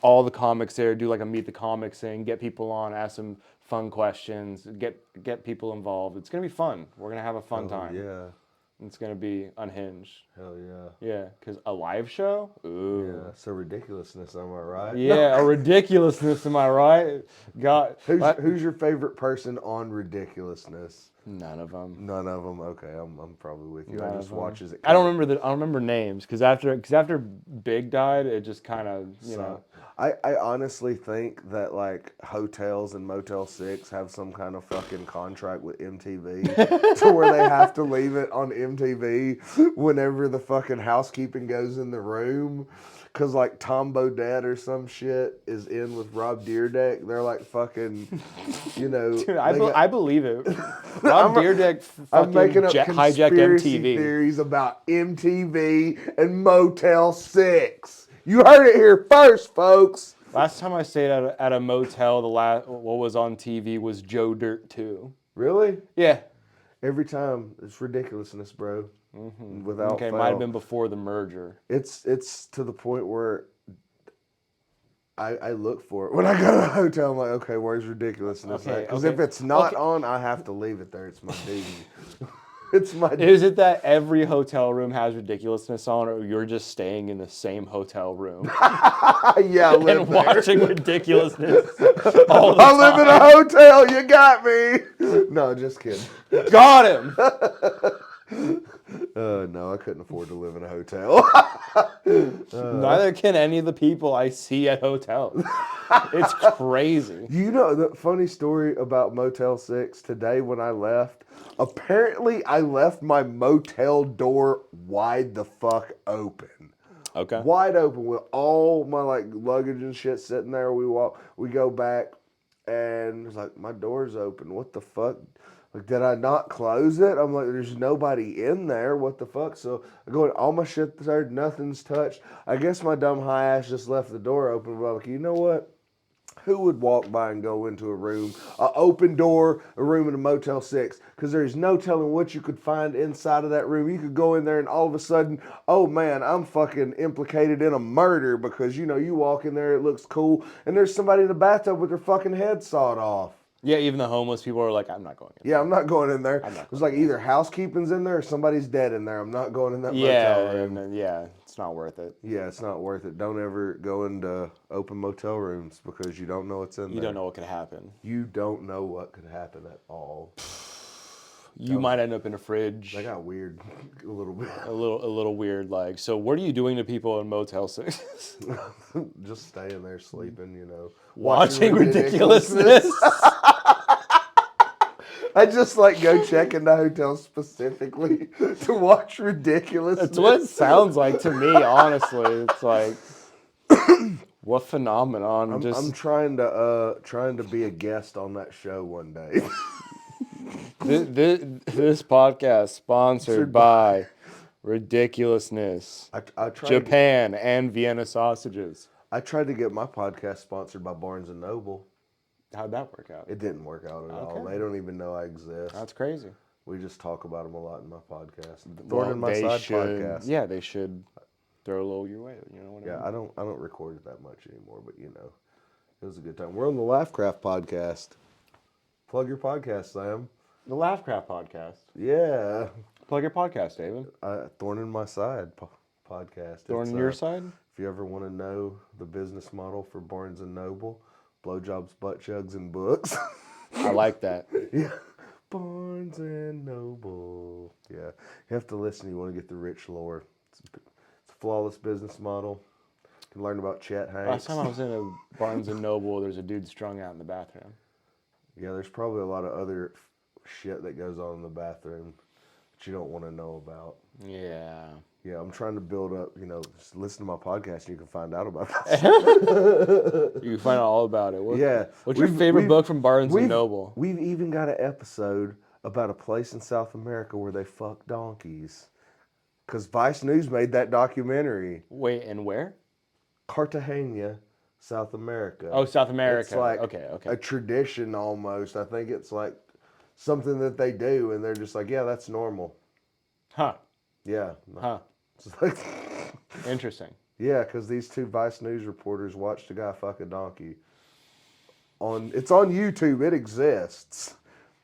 all the comics there, do like a Meet the Comics thing, get people on, ask some fun questions, get people involved. It's going to be fun. We're going to have a fun time. Yeah. It's going to be unhinged. Hell yeah. Yeah, because a live show? Ooh. Yeah, so ridiculousness, am I right? Yeah, a ridiculousness, am I right? God, who's your favorite person on Ridiculousness? None of them. None of them. Okay, I'm probably with you. I just watch as it. I don't remember names because after Big died, it just kind of know. I honestly think that like hotels and Motel 6 have some kind of fucking contract with MTV to where they have to leave it on MTV whenever the fucking housekeeping goes in the room. Cause like Tom Bodett or some shit is in with Rob Dyrdek. They're like fucking, Dude, I believe it. Rob Dyrdek fucking hijacked MTV. Theories about MTV and Motel 6. You heard it here first, folks. Last time I stayed at a motel, what was on TV was Joe Dirt 2. Really? Yeah. Every time. It's ridiculousness, bro. Without Okay, fail. might have been before the merger. It's to the point where I look for it. When I go to a hotel, I'm like, okay, where's ridiculousness at? Because if it's not on, I have to leave it there. It's my duty. It's my duty. Is it that every hotel room has ridiculousness on, or you're just staying in the same hotel room Yeah, I live and there. watching ridiculousness all the I time? live in a hotel. You got me. No, just kidding. Got him. No, I couldn't afford to live in a hotel. Neither can any of the people I see at hotels. It's crazy. You know the funny story about Motel 6 today when I left? Apparently, I left my motel door wide the fuck open. Okay. Wide open with all my like luggage and shit sitting there. We go back, and it's like my door's open. What the fuck? Like, did I not close it? I'm like, there's nobody in there. What the fuck? So I go, all my shit there, nothing's touched. I guess my dumb high ass just left the door open. But I'm like, you know what? Who would walk by and go into a room, an open door, a room in a Motel 6? Because there's no telling what you could find inside of that room. You could go in there and all of a sudden, oh man, I'm fucking implicated in a murder because, you know, you walk in there, it looks cool, and there's somebody in the bathtub with their fucking head sawed off. Yeah, even the homeless people are like, I'm not going in. Yeah, I'm not going in there. It's like either housekeeping's in there or somebody's dead in there. I'm not going in that motel room. Yeah, it's not worth it. Yeah, it's not worth it. Don't ever go into open motel rooms because you don't know what's in there. You don't know what could happen. You don't know what could happen at all. You might end up in a fridge. That got weird a little bit. A little weird. Like, so what are you doing to people in Motel 6? Just staying there sleeping, you know. Watching Ridiculousness. I just like go check into hotels specifically to watch Ridiculousness. That's what it sounds like to me, honestly. It's like, what phenomenon? I'm trying to be a guest on that show one day. This podcast sponsored by Ridiculousness, Japan, and Vienna sausages. I tried to get my podcast sponsored by Barnes & Noble. How'd that work out? It didn't work out at all. They don't even know I exist. That's crazy. We just talk about them a lot in my podcast. Thorne in My Side podcast. Yeah, they should throw a little your way. You know what I mean? I don't record it that much anymore, but you know, it was a good time. We're on the LaughCraft podcast. Plug your podcast, Sam. The LaughCraft podcast. Yeah. Plug your podcast, David. Thorne in My Side podcast. Thorne in your side? If you ever want to know the business model for Barnes & Noble, blowjobs, butt chugs, and books. I like that. Yeah. Barnes & Noble. Yeah. You have to listen. You want to get the rich lore. It's a flawless business model. You can learn about Chet Hanks. Last time I was in a Barnes & Noble, there's a dude strung out in the bathroom. Yeah, there's probably a lot of other shit that goes on in the bathroom that you don't want to know about. Yeah. Yeah, I'm trying to build up, you know, just listen to my podcast and you can find out about that. You can find out all about it. What's your We've- favorite we've- book from Barnes & we've- Noble? We've even got an episode about a place in South America where they fuck donkeys. Because Vice News made that documentary. Wait, and where? Cartagena, South America. Oh, South America. It's like okay. a tradition almost. I think it's like something that they do, and they're just like, yeah, that's normal. Huh. Yeah. Huh. It's like, Interesting. yeah, because these two Vice News reporters watched a guy fuck a donkey. It's on YouTube. It exists.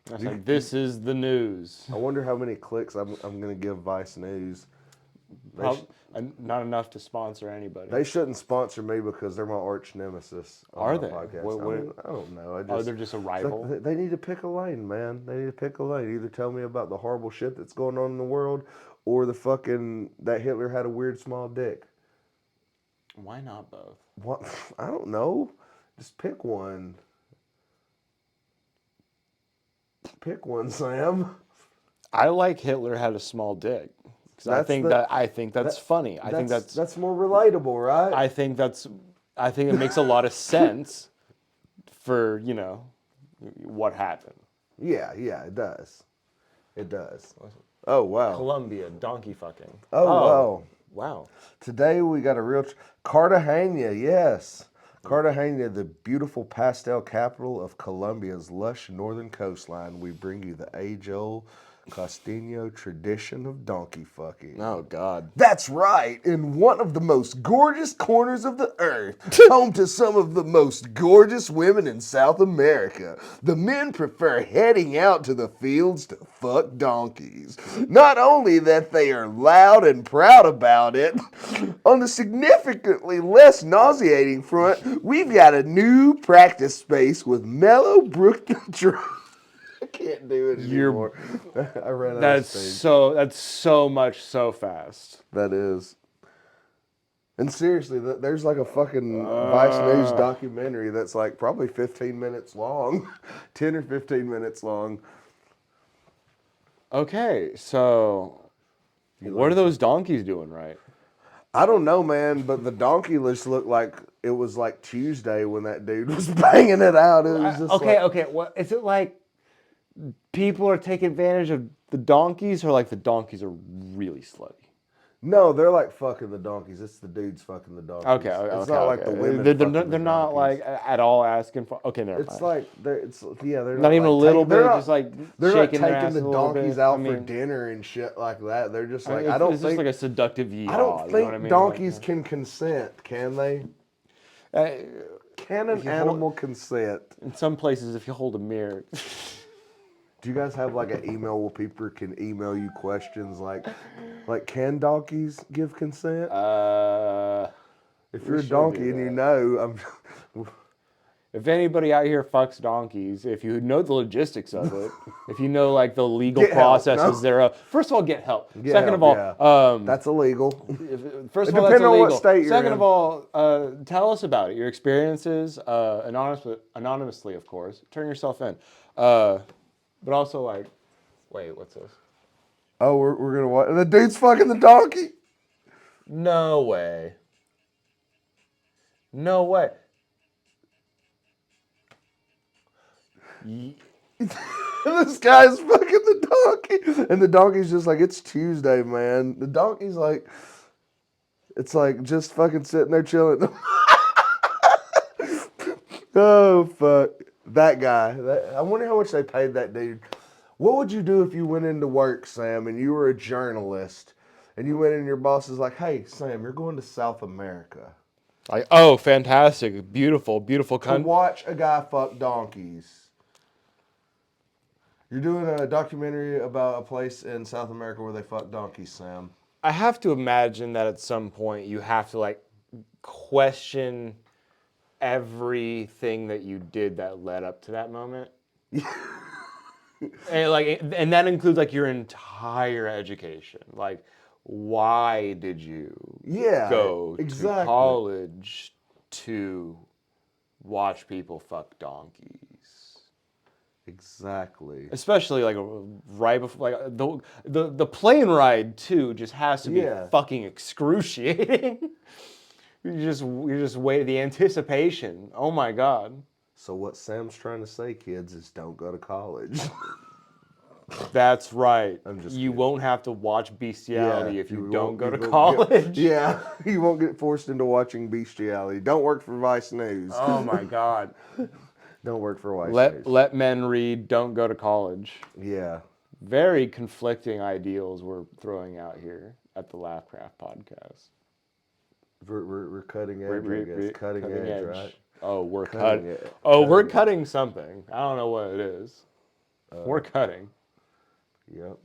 That's like, this is the news. I wonder how many clicks I'm going to give Vice News. Not enough to sponsor anybody. They shouldn't sponsor me because they're my arch nemesis. Are on my they? Podcast. I don't know. They're just a rival? They need to pick a lane, man. They need to pick a lane. Either tell me about the horrible shit that's going on in the world, or the fucking that Hitler had a weird small dick. Why not both? What? I don't know. Just pick one. Pick one, Sam. I like Hitler had a small dick. Because I think that's funny. I think that's more relatable, right? I think it makes a lot of sense for, you know, what happened. Yeah, it does. It does. Oh, wow. Colombia, donkey fucking. Oh, wow. Wow. Today we got a real Cartagena, yes. Cartagena, the beautiful pastel capital of Colombia's lush northern coastline, we bring you the age-old costeño tradition of donkey fucking. Oh God. That's right, in one of the most gorgeous corners of the earth, home to some of the most gorgeous women in South America, the men prefer heading out to the fields to fuck donkeys. Not only that they are loud and proud about it, on the significantly less nauseating front, we've got a new practice space with mellow brook. I can't do it anymore. I ran out of stage. That's so much so fast. That is. And seriously, there's like a fucking Vice News documentary that's like probably 15 minutes long, 10 or 15 minutes long. Okay, so what are those donkeys doing right? I don't know, man, but the donkey just looked like it was like Tuesday when that dude was banging it out. It was just Okay. What is it like? People are taking advantage of the donkeys, or like the donkeys are really slutty? No, they're like fucking the donkeys. It's the dudes fucking the donkeys. Okay, It's not like the women. They're not like at all asking for. Okay, never mind. It's like they're not even like a little bit, not, just like they're shaking not their taking ass the a little donkeys bit. out for dinner and shit like that. They're just like I don't it's think just like a seductive yaw. I don't think you know what I mean? donkeys can consent, can they? Can an animal consent? In some places, if you hold a mirror. Do you guys have like an email where people can email you questions like can donkeys give consent? If you're a donkey and you know, if anybody out here fucks donkeys, if you know the logistics of it, if you know like the legal processes thereof, first of all, get help. Second of all, that's illegal. First of all, that's illegal. On what state you're Second in. of all, tell us about it. Your experiences, anonymously, of course. Turn yourself in. But also, like, wait, what's this? Oh, we're gonna watch. The dude's fucking the donkey. No way. No way. This guy's fucking the donkey, and the donkey's just like, it's Tuesday, man. The donkey's like, it's like just fucking sitting there chilling. Oh fuck. That guy. I wonder how much they paid that dude. What would you do if you went into work, Sam, and you were a journalist, and you went in and your boss is like, hey, Sam, you're going to South America. Like, oh, fantastic. Beautiful, beautiful country. To watch a guy fuck donkeys. You're doing a documentary about a place in South America where they fuck donkeys, Sam. I have to imagine that at some point you have to, like, question everything that you did that led up to that moment. and that includes like your entire education. Like, why did you go to college to watch people fuck donkeys? Exactly. Especially like right before, like the plane ride too just has to be fucking excruciating. You're just waiting, the anticipation. Oh my God. So what Sam's trying to say, kids, is don't go to college. That's right. I'm just you kidding. Won't have to watch bestiality if you don't go to college. You won't get forced into watching bestiality. Don't work for Vice News. Oh my God. Don't work for Vice News. Let men read, don't go to college. Yeah. Very conflicting ideals we're throwing out here at the LaughCraft podcast. We're cutting edge, I guess. Cutting edge, right? Oh, we're cutting. We're cutting something. I don't know what it is. We're cutting. Yep.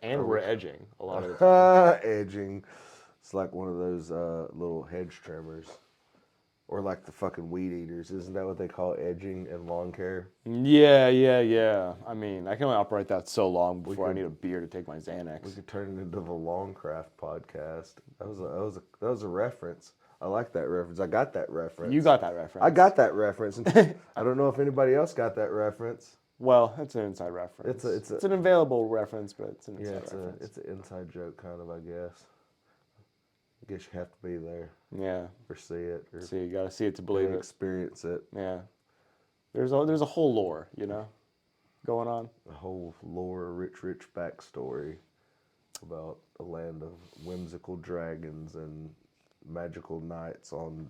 And we're edging a lot of the time. Edging. It's like one of those little hedge trimmers. Or like the fucking weed eaters. Isn't that what they call edging in lawn care? Yeah. I mean, I can only operate that so long before I need a beer to take my Xanax. We could turn it into the LaughCraft podcast. That was a reference. I like that reference. I got that reference. You got that reference. I got that reference. I don't know if anybody else got that reference. Well, it's an inside reference. It's an available reference, but it's an inside reference. It's an inside joke, kind of, I guess. I guess you have to be there. Yeah. Or see it. So you got to see it to believe it. Experience it. Yeah. There's a whole lore, going on. A whole lore, rich backstory about a land of whimsical dragons and magical knights on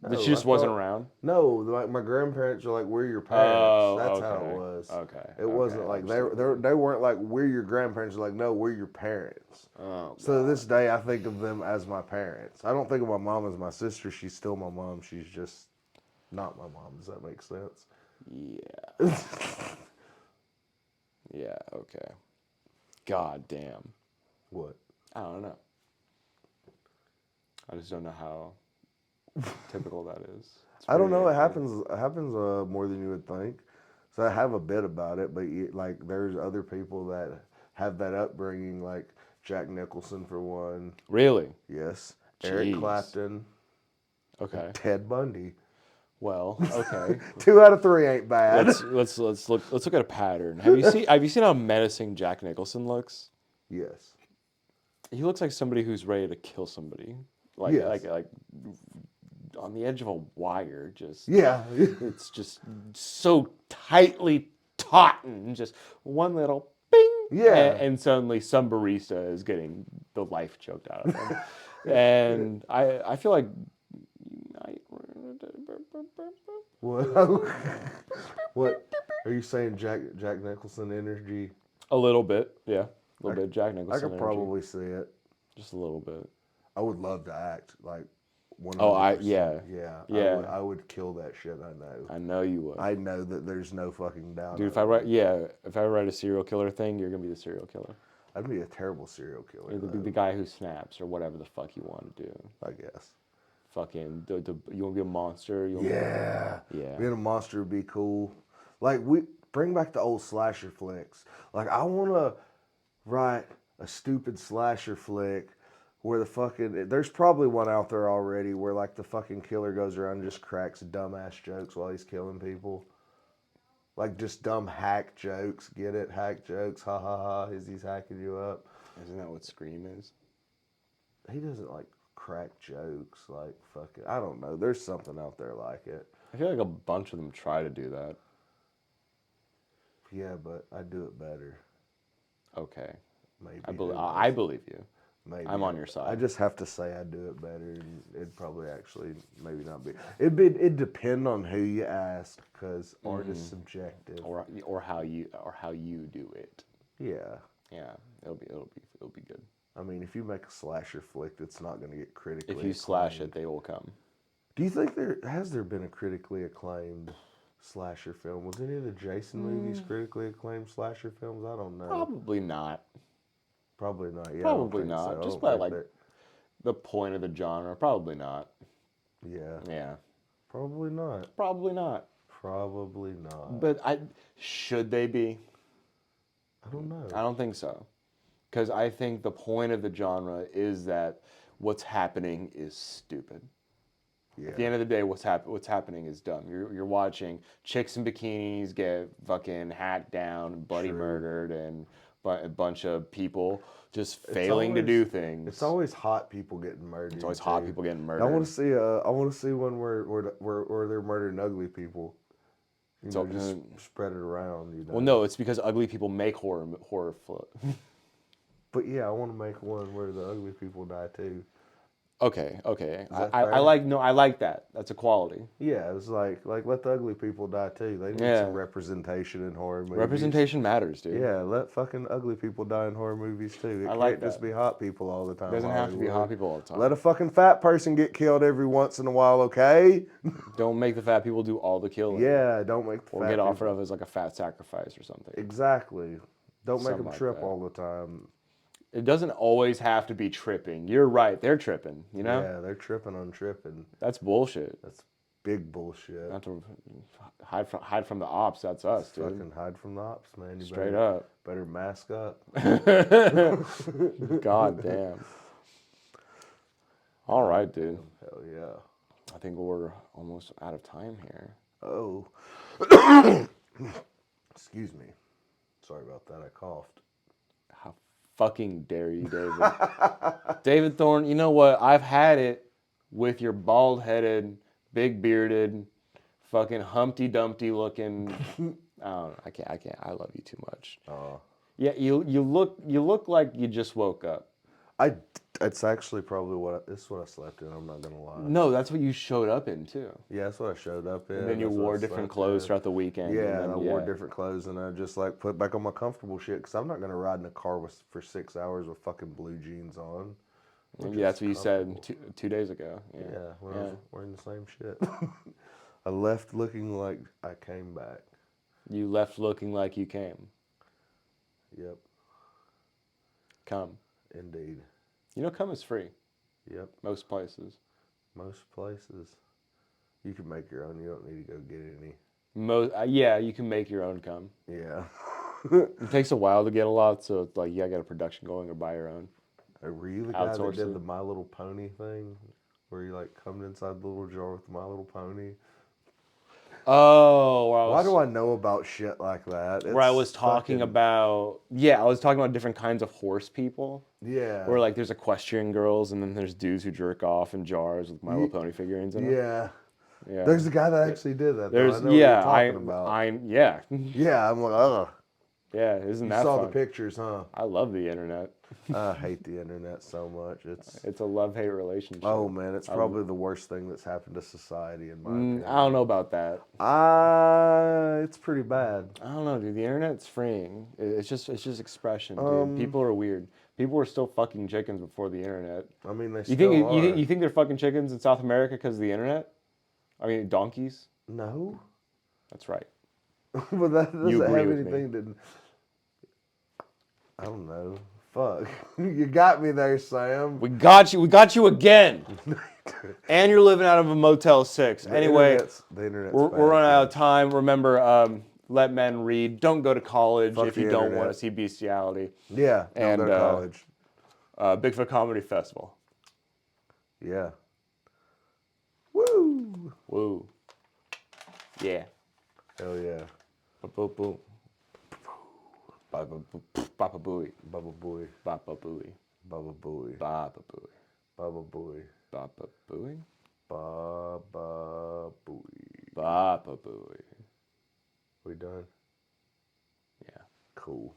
That No, she just I wasn't thought- around. No, like my grandparents are like, we're your parents. Oh, That's okay. how it was. Okay. It wasn't like they weren't like we're your grandparents. They're like, no, we're your parents. Oh, So to God. this day, I think of them as my parents. I don't think of my mom as my sister. She's still my mom. She's just not my mom. Does that make sense? Yeah. Yeah. Okay. God damn. What? I don't know. I just don't know how typical that is. It's I don't know. It pretty- happens. It happens more than you would think. So I have a bit about it, but like there's other people that have that upbringing, like Jack Nicholson for one. Really? Yes. Jeez. Eric Clapton. Okay. Ted Bundy. Well, okay. 2 out of 3 ain't bad. Let's look at a pattern. Have you seen how menacing Jack Nicholson looks? Yes. He looks like somebody who's ready to kill somebody. Yes. Like on the edge of a wire, just Yeah. it's just so tightly taut and just one little bing. Yeah. And suddenly some barista is getting the life choked out of him. And I feel like What? What? Are you saying Jack Nicholson energy? a little bit, yeah. A little bit of Jack Nicholson I could energy. probably see it. Just a little bit. I would love to act like 100%. Oh, yeah. Yeah. I would kill that shit. I know. I know you would. I know that there's no fucking doubt. Dude, if I write a serial killer thing, you're gonna be the serial killer. I'd be a terrible serial killer. You're the guy who snaps or whatever the fuck you want to do. I guess. Fucking, you want to be a monster? Yeah. Yeah. Being a monster would be cool. Like, we bring back the old slasher flicks. Like, I want to write a stupid slasher flick where there's probably one out there already where, like, the fucking killer goes around and just cracks dumbass jokes while he's killing people. Like, just dumb hack jokes. Get it? Hack jokes. Ha ha ha. He's hacking you up. Isn't that what Scream is? He doesn't, like, crack jokes. Like, fucking, I don't know. There's something out there like it. I feel like a bunch of them try to do that. Yeah, but I do it better. Okay. Maybe. I believe you. Maybe. I'm on your side. I just have to say I do it better, and it'd probably actually maybe not be. It'd depend on who you ask, because art is subjective. Or how you do it. Yeah. Yeah, it'll be good. I mean, if you make a slasher flick that's not going to get critically If you slash it, they will come. Do you think has there been a critically acclaimed slasher film? Was any of the Jason movies critically acclaimed slasher films? I don't know. Probably not. Probably not. Yeah, Probably not. So. Just by like the point of the genre. Probably not. Yeah. Yeah. Probably not. Probably not. Probably not. But should they be? I don't know. I don't think so. Because I think the point of the genre is that what's happening is stupid. Yeah. At the end of the day, what's happening is dumb. You're watching chicks in bikinis get fucking hacked down, bloody murdered, and a bunch of people just failing to do things. It's always hot people getting murdered. It's always hot people getting murdered. I want to see one where they're murdering ugly people. You know, just spread it around. You know. Well, no, it's because ugly people make horror. But yeah, I want to make one where the ugly people die too. Okay. I like that. That's a quality. Yeah, it's like let the ugly people die too. They need some representation in horror movies. Representation matters, dude. Yeah, let fucking ugly people die in horror movies too. It can't just be hot people all the time. It doesn't have to be hot people all the time. Let a fucking fat person get killed every once in a while, okay? Don't make the fat people do all the killing. Yeah, don't make the or get offered up as like a fat sacrifice or something. Exactly. Don't make them like trip that. all the time. It doesn't always have to be tripping. You're right. They're tripping, you know? Yeah, they're tripping on tripping. That's bullshit. That's big bullshit. Not to hide from the ops. That's us, dude. Fucking hide from the ops, man. You Straight up. Better mask up. God damn. All right, dude. Hell yeah. I think we're almost out of time here. Oh. Excuse me. Sorry about that. I coughed. How fucking dare you, David? David Thorne, you know what? I've had it with your bald-headed, big-bearded, fucking Humpty Dumpty looking. I don't know. I can't. I love you too much. Yeah, you look like you just woke up. I It's actually probably this is what I slept in. I'm not gonna lie. No, that's what you showed up in too. Yeah, that's what I showed up in. And then you that's what I wore different slept clothes in. throughout the weekend. Yeah, and then, and I wore different clothes, and I just like put back on my comfortable shit because I'm not gonna ride in a car for 6 hours with fucking blue jeans on. Yeah, that's what you said 2 days ago. Yeah, Yeah, when I was wearing the same shit. I left looking like I came back. You left looking like you came. Yep. Come. Indeed. You know, come is free. Yep. Most places. Most places. You can make your own. You don't need to go get any. Yeah, you can make your own cum. Yeah. It takes a while to get a lot, so it's like you gotta get a production going or buy your own. Were you the guy that did the My Little Pony thing? Where you like come inside the little jar with the My Little Pony? Oh, why do I know about shit like that? Where I was talking about, I was talking about different kinds of horse people. Yeah. Where like there's equestrian girls and then there's dudes who jerk off in jars with My Little Pony figurines in them. Yeah. Yeah. There's a guy that actually did that. There's I know what you're talking about. Yeah. Yeah, I'm like, ugh. Yeah, isn't that fun? You saw the pictures, huh? I love the internet. I hate the internet so much. It's a love-hate relationship. Oh man, it's probably the worst thing that's happened to society in my opinion. I don't know about that. It's pretty bad. I don't know, dude. The internet's freeing. It's just expression, dude. People are weird. People were still fucking chickens before the internet. I mean, they you still are. You think they're fucking chickens in South America because of the internet? I mean, donkeys? No. That's right. But that doesn't have anything to... I don't know. Fuck. You got me there, Sam. We got you. We got you again. And you're living out of a Motel 6. Anyway, the internet's we're running out of time. Remember, let men read. Don't go to college if you don't want to see bestiality. Yeah, don't go to college. Bigfoot Comedy Festival. Yeah. Woo! Woo. Yeah. Hell yeah. Boop, boop. Baba booey. Baba booey. Baba booey. Baba booey. Baba booey. Baba booey. Baba booey. Baba booey. Baba booey. We done? Yeah. Cool.